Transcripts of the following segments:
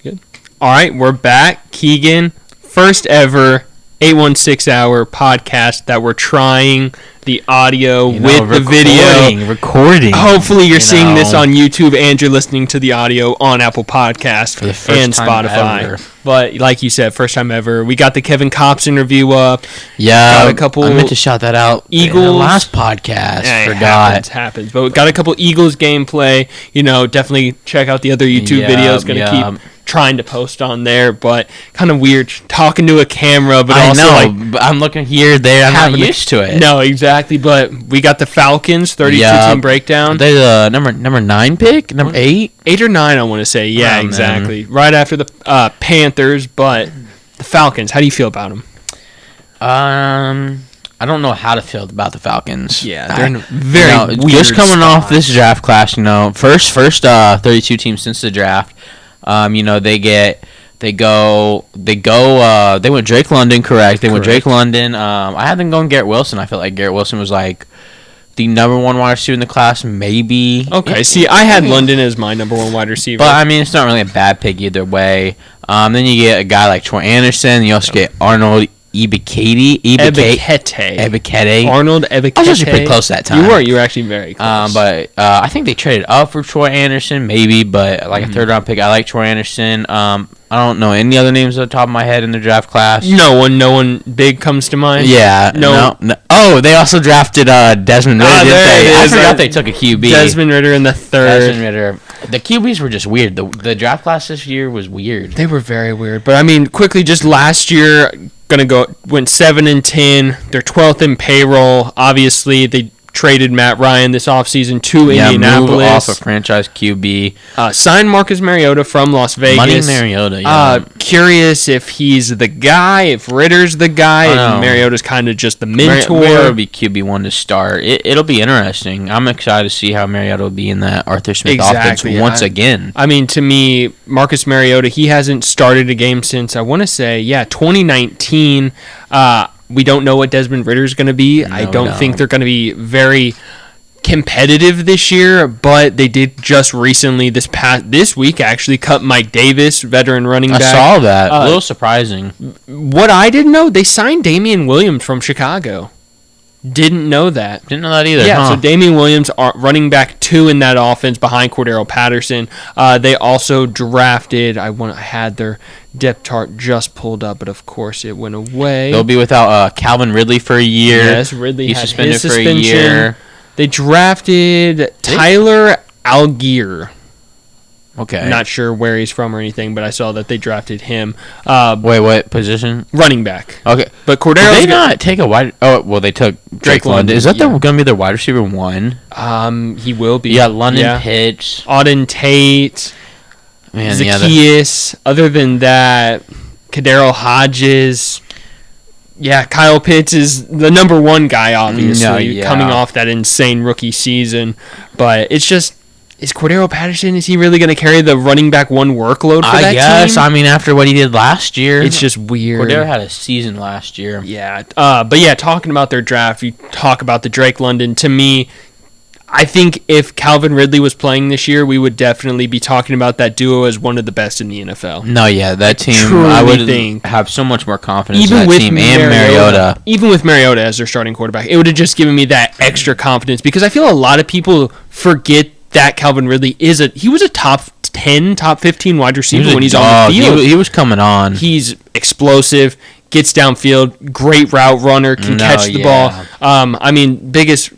Good. All right, we're back. Keegan, first ever 816-hour podcast that we're trying the audio with the video. Recording. Hopefully you're seeing this on YouTube and you're listening to the audio on Apple Podcasts and Spotify. Ever. But like you said, first time ever. We got the Kevin Kopps interview up. Yeah, got a couple. I meant to shout that out. Eagles. In the last podcast. Yeah, Forgot. Happens. But we got a couple Eagles gameplay. Definitely check out the other YouTube videos. Going to keep trying to post on there, but kind of weird talking to a camera. But but I'm looking here, there. I'm not used to it. No, exactly. But we got the Falcons 32-team breakdown. They the number 9 pick, number 8, 8 or 9. I want to say. Yeah, exactly. Man. Right after the Panthers, but the Falcons. How do you feel about them? I don't know how to feel about the Falcons. Yeah, they're very weird. Just coming off this draft class, first 32 teams since the draft. They went Drake London, correct. They went Drake London. I had them going Garrett Wilson. I felt like Garrett Wilson was like the number 1 wide receiver in the class, maybe. Okay, see, I had London as my number 1 wide receiver. But, it's not really a bad pick either way. Then you get a guy like Troy Anderson. You also get Arnold De Bequette. Arnold De Bequette. I was actually pretty close that time. You were actually very close. But I think they traded up for Troy Anderson, maybe, but like a 3rd round pick. I like Troy Anderson. I don't know any other names at the top of my head in the draft class. No one big comes to mind. Yeah. No. Oh, they also drafted Desmond Ridder. I forgot they took a QB. Desmond Ridder in the 3rd. Desmond Ridder. The QBs were just weird. The draft class this year was weird. They were very weird. But quickly, just last year, went 7-10. They're 12th in payroll. Obviously, they traded Matt Ryan this offseason to Indianapolis. Move off a franchise QB. Signed Marcus Mariota from Las Vegas. Money Mariota, yeah. Curious if he's the guy, if Ritter's the guy, and Mariota's kind of just the mentor. Mariota will be QB1 to start. It'll be interesting. I'm excited to see how Mariota will be in that Arthur Smith offense once again. To me, Marcus Mariota, he hasn't started a game since, I want to say, 2019. We don't know what Desmond Ridder's going to be. I don't think they're going to be very competitive this year, but they did just recently, this week actually, cut Mike Davis, veteran running back. I saw that. A little surprising. What I didn't know, they signed Damian Williams from Chicago. Didn't know that. Didn't know that either. Yeah, so Damian Williams, running back 2 in that offense behind Cordero Patterson. They also drafted, I had their depth chart just pulled up, but of course it went away. They'll be without Calvin Ridley for a year. Yes, Ridley He's had suspended his for suspension. a year. They drafted Tyler Algier. Okay. Not sure where he's from or anything, but I saw that they drafted him. Wait, what position? Running back. Okay. But Cordero. Did they not take a wide... Oh, well, they took Drake London. Is that going to be their wide receiver 1? He will be. Yeah, London Pitts. Auden Tate. Man, Zacchaeus. Other than that, Kadero Hodges. Yeah, Kyle Pitts is the number 1 guy, obviously, coming off that insane rookie season. But it's just... Is Cordero Patterson, is he really going to carry the running back 1 workload for that team? I guess. After what he did last year. It's just weird. Cordero had a season last year. Yeah. But yeah, talking about their draft, you talk about the Drake London. To me, I think if Calvin Ridley was playing this year, we would definitely be talking about that duo as one of the best in the NFL. No, yeah, that team, I would have so much more confidence in that team and Mariota. Even with Mariota as their starting quarterback, it would have just given me that extra confidence because I feel a lot of people forget that Calvin Ridley he was a top 10, top 15 wide receiver when he's on the field. He was coming on. He's explosive, gets downfield, great route runner, can catch the ball. Biggest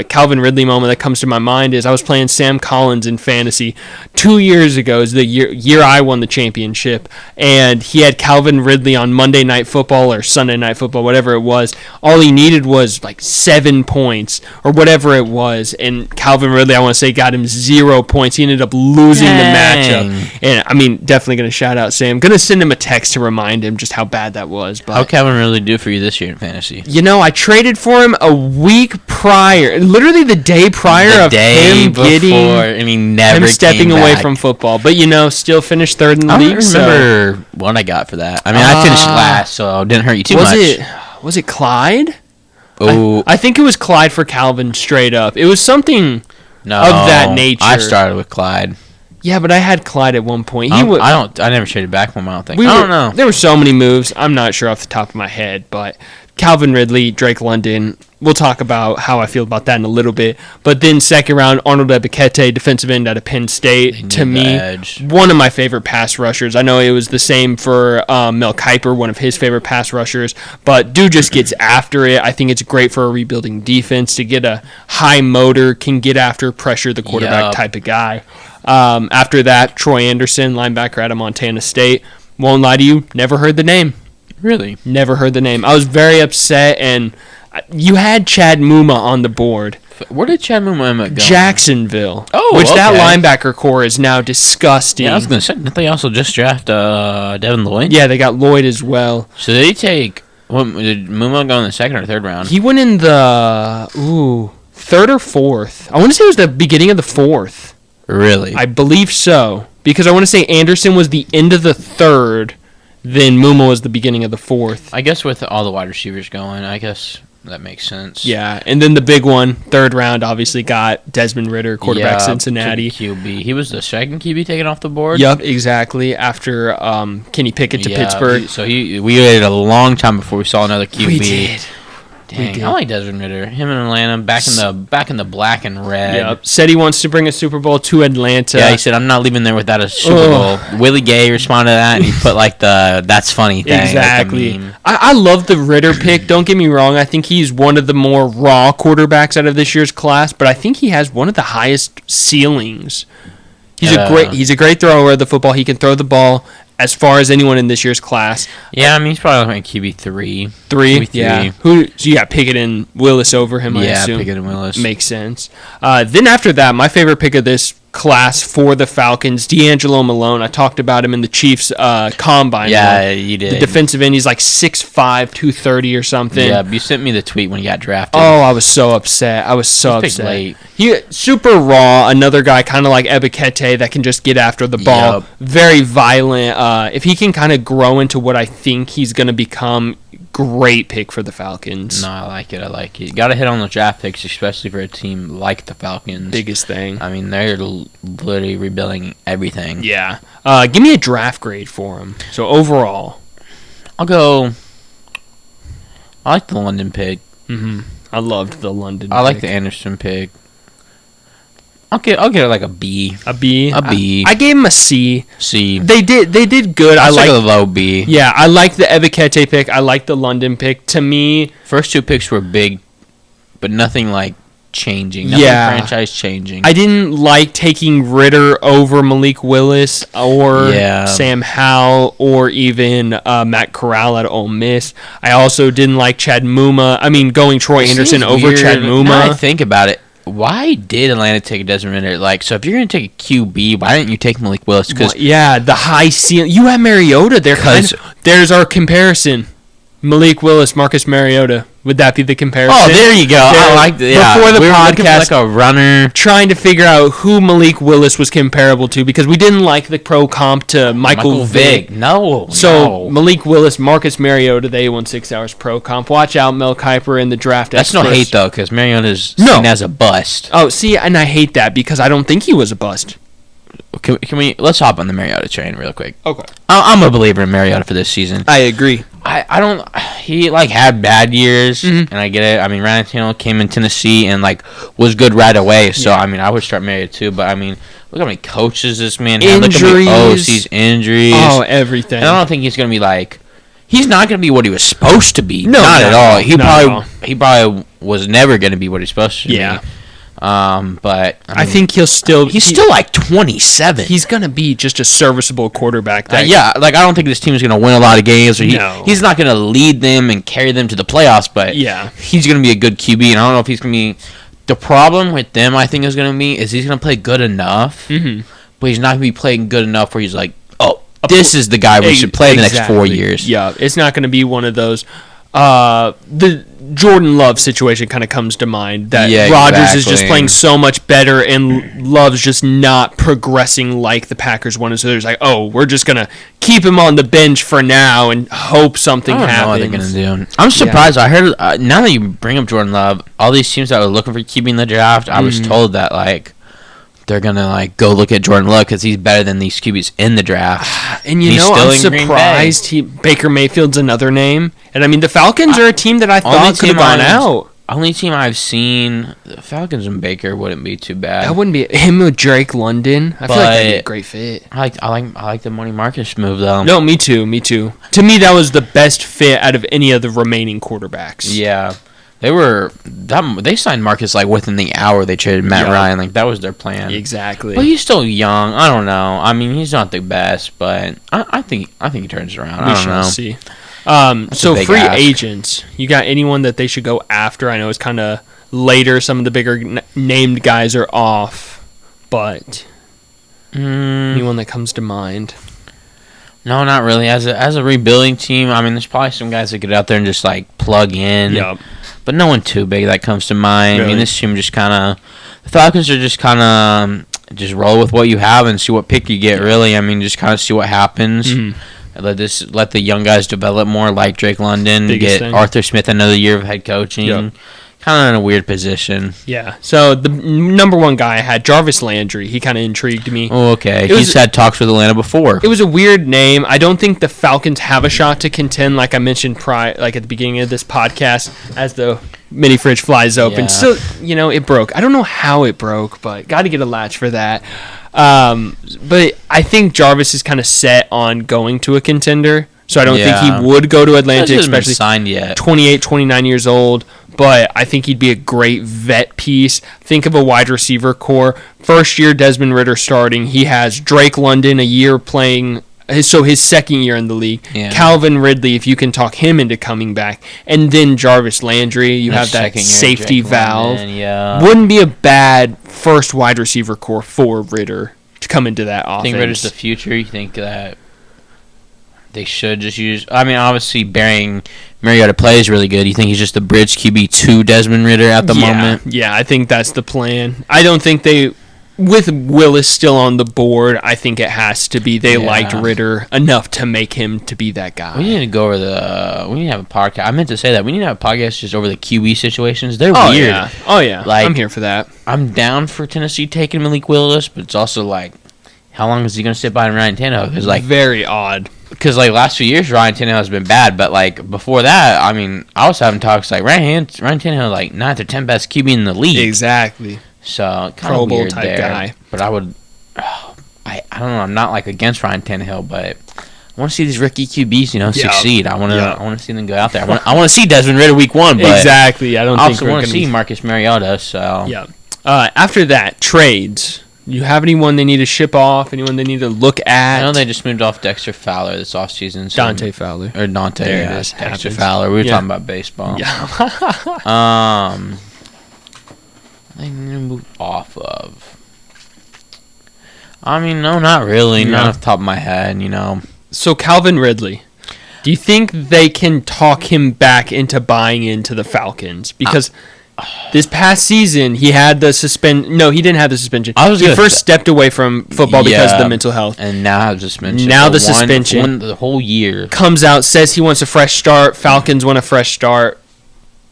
Calvin Ridley moment that comes to my mind is I was playing Sam Collins in fantasy 2 years ago. Is the year I won the championship, and he had Calvin Ridley on Monday Night Football or Sunday Night Football, whatever it was. All he needed was like 7 points or whatever it was, and Calvin Ridley, I want to say, got him 0 points. He ended up losing the matchup, and definitely going to shout out Sam. Going to send him a text to remind him just how bad that was. But how Calvin Ridley do for you this year in fantasy? I traded for him a week prior. Literally the day prior of him stepping away from football. But, still finished 3rd in the league. I don't remember what I got for that. I finished last, so it didn't hurt you too much. Was it Clyde? Oh, I think it was Clyde for Calvin straight up. It was something of that nature. I started with Clyde. Yeah, but I had Clyde at one point. I never traded back from him, I don't think. I don't know. There were so many moves. I'm not sure off the top of my head, but Calvin Ridley, Drake London. We'll talk about how I feel about that in a little bit. But then second round, Arnold De Bequette, defensive end out of Penn State. To me, one of my favorite pass rushers. I know it was the same for Mel Kiper, one of his favorite pass rushers. But dude just gets after it. I think it's great for a rebuilding defense to get a high motor, can get after, pressure the quarterback type of guy. After that, Troy Anderson, linebacker out of Montana State. Won't lie to you, never heard the name. Really? Never heard the name. I was very upset, and you had Chad Muma on the board. Where did Chad Muma go? Jacksonville. Oh, which that linebacker core is now disgusting. Yeah, I was going to say, didn't they also just draft Devin Lloyd? Yeah, they got Lloyd as well. So did did Muma go in the second or third round? He went in the third or fourth. I want to say it was the beginning of the fourth. Really? I believe so. Because I want to say Anderson was the end of the third, then Muma was the beginning of the fourth. I guess with all the wide receivers going, I guess that makes sense. Yeah, and then the big one, third round, obviously got Desmond Ridder, quarterback Cincinnati. QB. He was the second QB taken off the board? Yep, exactly, after Kenny Pickett to Pittsburgh. We waited a long time before we saw another QB. We did. Dang, I like Desmond Ridder. Him in Atlanta, back in the black and red. Yep. Said he wants to bring a Super Bowl to Atlanta. Yeah, he said, I'm not leaving there without a Super Bowl. Willie Gay responded to that, and he put like the "that's funny" thing. Exactly. Like I love the Ridder pick. Don't get me wrong. I think he's one of the more raw quarterbacks out of this year's class, but I think he has one of the highest ceilings. He's a great thrower of the football. He can throw the ball as far as anyone in this year's class. Yeah, I mean, he's probably like QB 3. Yeah. So you got Pickett and Willis over him, I assume. Yeah, Pickett and Willis. Makes sense. Then after that, my favorite pick of this class for the Falcons, D'Angelo Malone. I talked about him in the Chiefs combine. Yeah, you did. The defensive end, he's like 6'5", 230 or something. Yeah, you sent me the tweet when he got drafted. Oh, I was so upset. Late. He super raw, another guy kind of like Ebekete that can just get after the ball. Yep. Very violent. If he can kind of grow into what I think he's going to become, great pick for the Falcons. No, I like it. You got to hit on the draft picks, especially for a team like the Falcons. Biggest thing. I mean, they're literally rebuilding everything. Yeah. Give me a draft grade for him. So overall, I like the London pick. Mm-hmm. I loved the London pick. I like the Anderson pick. I'll get it like a B. A B? A B. I gave him a C. C. They did good. I like a low B. Yeah, I like the Ebekete pick. I like the London pick. To me, first two picks were big, but nothing like changing. Nothing franchise changing. I didn't like taking Ridder over Malik Willis or Sam Howell or even Matt Corral at Ole Miss. I also didn't like Chad Muma. I mean, going Troy Anderson over Chad Muma. Now I think about it. Why did Atlanta take Desmond Ridder? Like, so if you're going to take a QB, why didn't you take Malik Willis? The high ceiling. You have Mariota there. There's our comparison. Malik Willis, Marcus Mariota. Would that be the comparison? Oh, there you go. I like that. Yeah. Before the podcast, like a runner, trying to figure out who Malik Willis was comparable to because we didn't like the pro comp to Michael Vick. So Malik Willis, Marcus Mariota, they won 6 hours pro comp. Watch out, Mel Kiper in the draft. That's no hate though, because Mariota's seen as a bust. Oh, see, and I hate that because I don't think he was a bust. Can we let's hop on the Mariota train real quick? Okay. I'm a believer in Mariota for this season. I agree. I don't. He had bad years, and I get it. I mean, Ryan Tannehill came in Tennessee and was good right away. So I mean, I would start Mariota too. But I mean, look how many coaches this man had. Look how many OCs, injuries. Oh, everything. And I don't think he's gonna be he's not gonna be what he was supposed to be. No, not at all. He probably was never gonna be what he's supposed to be. Yeah. But I think he's still 27. He's gonna be just a serviceable quarterback. I don't think this team is gonna win a lot of games. Or he's not gonna lead them and carry them to the playoffs. But he's gonna be a good QB, and I don't know if he's gonna be. The problem with them, I think, is he's gonna play good enough, but he's not gonna be playing good enough where he's like, oh, this is the guy we should play the next 4 years. Yeah, it's not gonna be one of those. The Jordan Love situation kind of comes to mind that Rodgers is just playing so much better and Love's just not progressing like the Packers wanted. So there's we're just going to keep him on the bench for now and hope something happens. I don't know what they're going to do. I'm surprised. I heard, now that you bring up Jordan Love, all these teams that were looking for keeping the draft, I was told that they're going to like go look at Jordan Love because he's better than these QBs in the draft. And I'm surprised Baker Mayfield's another name. And I mean, the Falcons are a team that I thought could have gone out. Only team I've seen, the Falcons and Baker wouldn't be too bad. That wouldn't be him with Drake London. I feel like that'd be a great fit. I like the Money Marcus move though. No, me too. To me, that was the best fit out of any of the remaining quarterbacks. Yeah, they signed Marcus like within the hour they traded Matt Ryan. Like that was their plan. Exactly. But he's still young. I don't know. I mean, he's not the best, but I think he turns around. I don't know. See. So free agents, you got anyone that they should go after? I know it's kind of later. Some of the bigger named guys are off, but anyone that comes to mind? No, not really. As a rebuilding team, I mean, there's probably some guys that get out there and just like plug in. Yep. But no one too big that comes to mind. Really? I mean, this team just kind of, the Falcons are just kind of just roll with what you have and see what pick you get. Really, I mean, just kind of see what happens. Mm-hmm. Let the young guys develop more, like Drake London. Get Arthur Smith another year of head coaching. Yep. Kind of in a weird position. Yeah. So the number one guy I had, Jarvis Landry. He kind of intrigued me. Oh, okay. He's had talks with Atlanta before. It was a weird name. I don't think the Falcons have a shot to contend, like I mentioned like at the beginning of this podcast, as the mini fridge flies open. Yeah. Still, it broke. I don't know how it broke, but got to get a latch for that. But I think Jarvis is kind of set on going to a contender, so I don't think he would go to Atlanta, especially signed yet. 28, 29 years old. But I think he'd be a great vet piece. Think of a wide receiver core. First year, Desmond Ridder starting. He has Drake London a year playing, so his second year in the league. Yeah. Calvin Ridley, if you can talk him into coming back. And then Jarvis Landry. You have that safety valve. London, wouldn't be a bad first wide receiver core for Ridder to come into that offense. You think Ridder's the future? You think that they should just use... I mean, obviously, bearing Mariota plays really good. You think he's just the bridge QB to Desmond Ridder at the moment? Yeah, I think that's the plan. I don't think they... With Willis still on the board, I think it has to be they liked Ridder enough to make him to be that guy. We need to go over we need to have a podcast. I meant to say that. We need to have a podcast just over the QB situations. They're weird. Oh, yeah. Like, I'm here for that. I'm down for Tennessee taking Malik Willis, but it's also like, how long is he going to sit behind Ryan Tannehill? Because very odd. Because last few years, Ryan Tannehill has been bad, but before that, I mean, I was having talks Ryan Tannehill 9th or 10th best QB in the league. Exactly. So kind of weird type there. Guy. But I would, I don't know. I'm not against Ryan Tannehill, but I want to see these rookie QBs, succeed. I want to see them go out there. I want to see Desmond Ridder week 1. But exactly. I also want to see Marcus Mariota. So yeah. After that, trades. You have anyone they need to ship off? Anyone they need to look at? I know they just moved off Dexter Fowler this offseason. So Dante Fowler. Or Dante. There it is. Dexter Fowler. We were talking about baseball. Yeah. They need to move off of. I mean, no, not really. Not off the top of my head, So Calvin Ridley. Do you think they can talk him back into buying into the Falcons? Because this past season, he had the suspension. No, he didn't have the suspension. He first stepped away from football because of the mental health. And now the suspension. suspension. The whole year. Comes out, says he wants a fresh start. Falcons want a fresh start.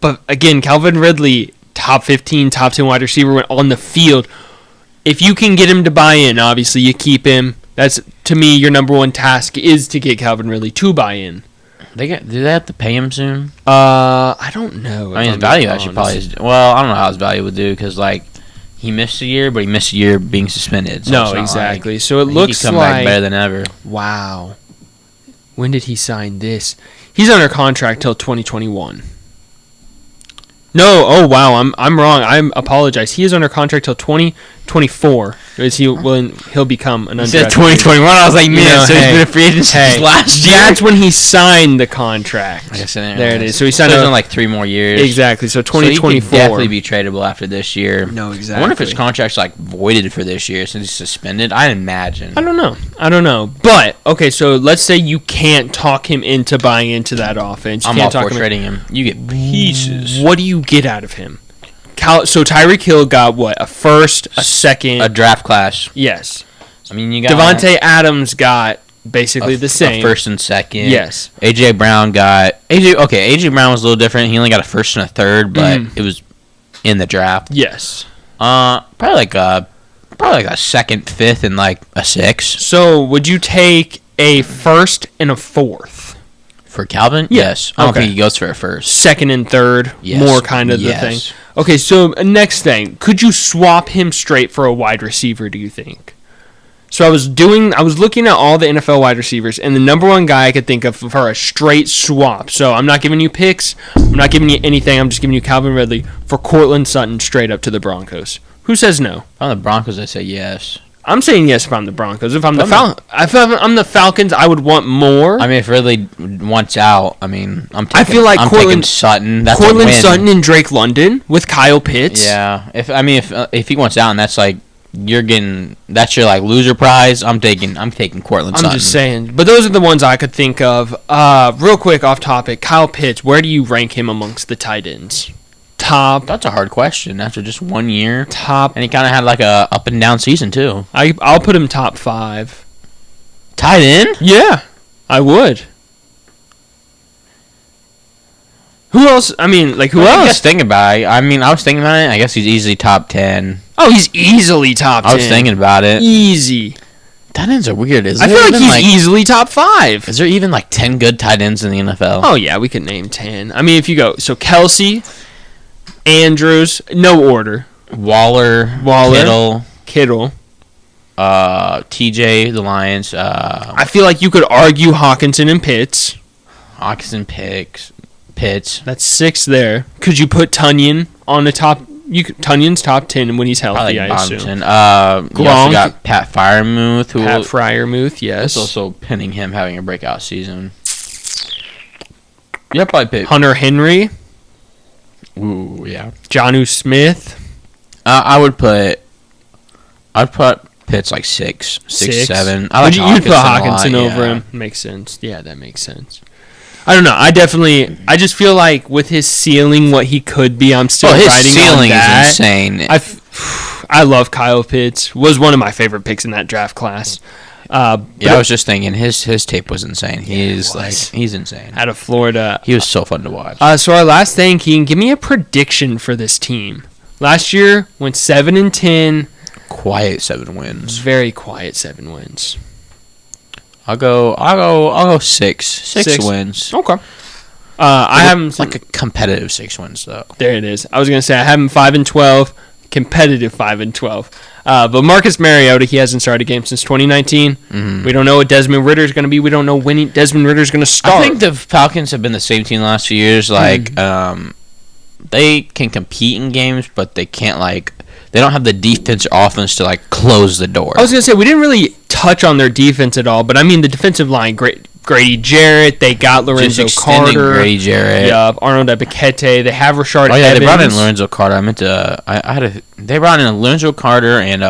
But again, Calvin Ridley, top 15, top 10 wide receiver, went on the field. If you can get him to buy in, obviously you keep him. That's, to me, your number one task is to get Calvin Ridley to buy in. Do they have to pay him soon? I don't know. I mean, his value actually probably is... Well, I don't know how his value would do because, he missed a year, but he missed a year being suspended. So no, exactly. So it looks like... He come back better than ever. Wow. When did he sign this? He's under contract till 2021. No, oh wow, I'm wrong. I apologize. He is under contract till 2024. He'll become an undrafted. You said 2021. I was like, man, so he's been a free agent since last year. That's when he signed the contract. There it is. So he signed in 3 more years. Exactly. So 2024. So he could definitely be tradable after this year. No, exactly. I wonder if his contract's voided for this year since he's suspended. I imagine. I don't know. But okay, so let's say you can't talk him into buying into that offense. I'm all for trading him. You get pieces. What do you get out of him? So Tyreek Hill got what? A first, a second, a draft class. Yes. I mean, you got Devontae Adams got basically the same. A first and second. Yes. AJ Brown got AJ Brown was a little different. He only got a first and a third, but it was in the draft. Yes. Probably Probably like a 2nd, 5th, and like a 6th. So would you take a 1st and a 4th? For Calvin? Yeah. Yes. I don't think he goes for a 1st. 2nd and 3rd, more kind of the thing. Okay, so next thing. Could you swap him straight for a wide receiver, do you think? So I was looking at all the NFL wide receivers, and the number one guy I could think of for a straight swap. So I'm not giving you picks. I'm not giving you anything. I'm just giving you Calvin Ridley for Courtland Sutton straight up to the Broncos. Who says no? If I'm the Broncos, I say yes. I'm saying yes if I'm the Broncos. If I'm the Falcons, I would want more. I mean, if Ridley wants out, I mean, I'm taking Sutton. That's Courtland Sutton and Drake London with Kyle Pitts. Yeah. If he wants out, and that's like that's your like loser prize. I'm taking Courtland Sutton. I'm just saying, but those are the ones I could think of. Real quick, off topic, Kyle Pitts. Where do you rank him amongst the tight ends? Top. That's a hard question. After just 1 year, top, and he kind of had like a up and down season too. I'll put him top 5. Tight end? Yeah, I would. Who else? I mean, like who else? I guess thinking about it. I mean, I was thinking about it. I guess he's easily top 10. Oh, he's easily top 10. I was thinking about it. Easy. Tight ends are weird. I feel like he's easily top 5. Is there even like 10 good tight ends in the NFL? Oh yeah, we could name 10. I mean, if you go Kelsey, Andrews, no order. Waller, Kittle. TJ, the Lions. I feel like you could argue Hawkinson and Pitts. Pitts. That's 6 there. Could you put Tunyon on the top? Tunyon's top 10 when he's healthy, probably I assume. You also got Pat Freiermuth, yes. It's also pinning him having a breakout season. Yeah, probably pick Hunter Henry. Ooh, yeah. Jonnu Smith. I'd put Pitts like 6, 7. I like you'd put Hawkinson over him. Makes sense. Yeah, that makes sense. I don't know. I just feel like with his ceiling, what he could be, I'm still riding on that. His ceiling is insane. I love Kyle Pitts. Was one of my favorite picks in that draft class. I was just thinking his tape was insane. He's insane. Out of Florida. He was so fun to watch. So our last thing, Keegan, give me a prediction for this team. Last year went 7-10. Quiet 7 wins. Very quiet 7 wins. I'll go 6. 6 wins. Okay. I have like a competitive 6 wins though. There it is. I was gonna say I have him 5-12, competitive 5-12. But Marcus Mariota, he hasn't started a game since 2019. Mm-hmm. We don't know what Desmond Ridder is going to be. We don't know when Desmond Ridder is going to start. I think the Falcons have been the same team the last few years. Like, they can compete in games, but they can't they don't have the defense or offense to close the door. I was going to say we didn't really touch on their defense at all, but I mean the defensive line, Grady Jarrett, they got Lorenzo Carter. Grady Jarrett. Yeah, Arnold De Bequette. They have Rashard Evans. They brought in Lorenzo Carter. They brought in Lorenzo Carter and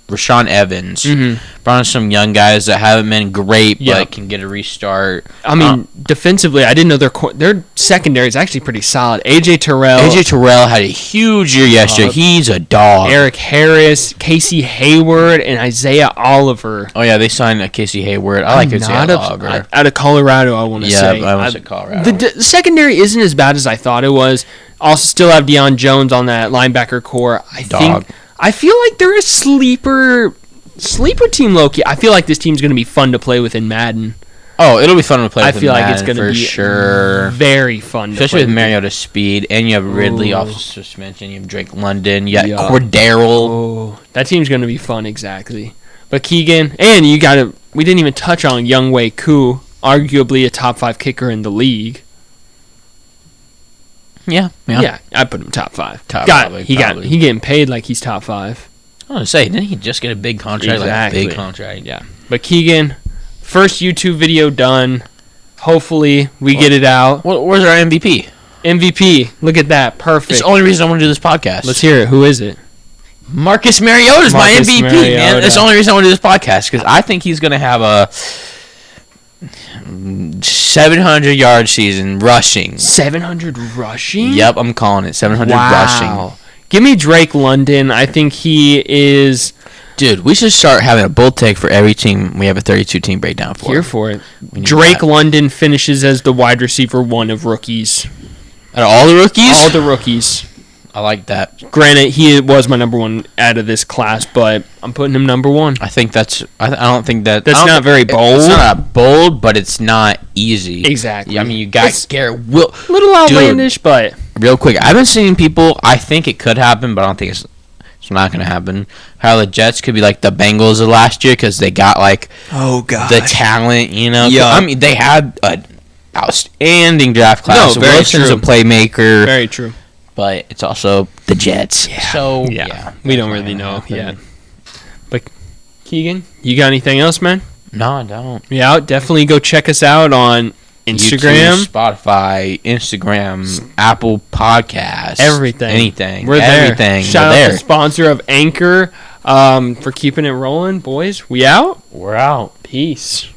Rashaan Evans. Mm-hmm. Brought in some young guys that haven't been great, but can get a restart. I mean, defensively, I didn't know their secondary is actually pretty solid. AJ Terrell had a huge year yesterday. He's a dog. Eric Harris, Casey Hayward, and Isaiah Oliver. Oh yeah, they signed Casey Hayward. I like Isaiah Oliver. Out of Colorado, I want to say. Yeah, I want to say Colorado. The secondary isn't as bad as I thought it was. Also, still have Deion Jones on that linebacker core. I feel like they're a sleeper team, Loki. I feel like this team's going to be fun to play with in Madden. Oh, it'll be fun to play with in Madden. I feel like it's going to be sure. Very fun to especially play with Mariota's speed. And you have Ridley, also just mentioned. You have Drake London. You got Cordero. Oh, that team's going to be fun, exactly. But Keegan, and we didn't even touch on Younghoe Koo, arguably a top 5 kicker in the league. Yeah, I put him top 5. He getting paid like he's top 5. I was going to say, didn't he just get a big contract? Exactly. Like a big contract. Yeah. But Keegan, first YouTube video done. Hopefully we get it out. Where's our MVP? MVP. Look at that. Perfect. It's the only reason I want to do this podcast. Let's hear it. Who is it? Marcus Mariota's my MVP, man. That's the only reason I want to do this podcast because I think he's going to have a 700-yard season rushing. 700 rushing? Yep, I'm calling it 700 rushing. Give me Drake London. I think he is... Dude, we should start having a bull take for every team we have a 32-team breakdown for. Here for it. Drake London finishes as the wide receiver 1 of rookies. Out of all the rookies? All the rookies. I like that. Granted, he was my number one out of this class, but I'm putting him number one. I think that's. I don't think that. That's not very bold. It's not bold, but it's not easy. Exactly. I mean, you got Garrett Will. Little outlandish, but real quick, I've been seeing people. I think it could happen, but I don't think it's not going to happen. How the Jets could be like the Bengals of last year because they got like the talent, you know. Yeah. I mean, they had an outstanding draft class. No, very Wilson's true. a playmaker. Very true. But it's also the Jets. Yeah. So we don't really know yet. But Keegan, you got anything else, man? No, I don't. Yeah, definitely go check us out on Instagram, YouTube, Spotify, Instagram, Apple Podcasts, everything. Anything. We're there. Everything. Shout out to the sponsor of Anchor for keeping it rolling. Boys, we out? We're out. Peace.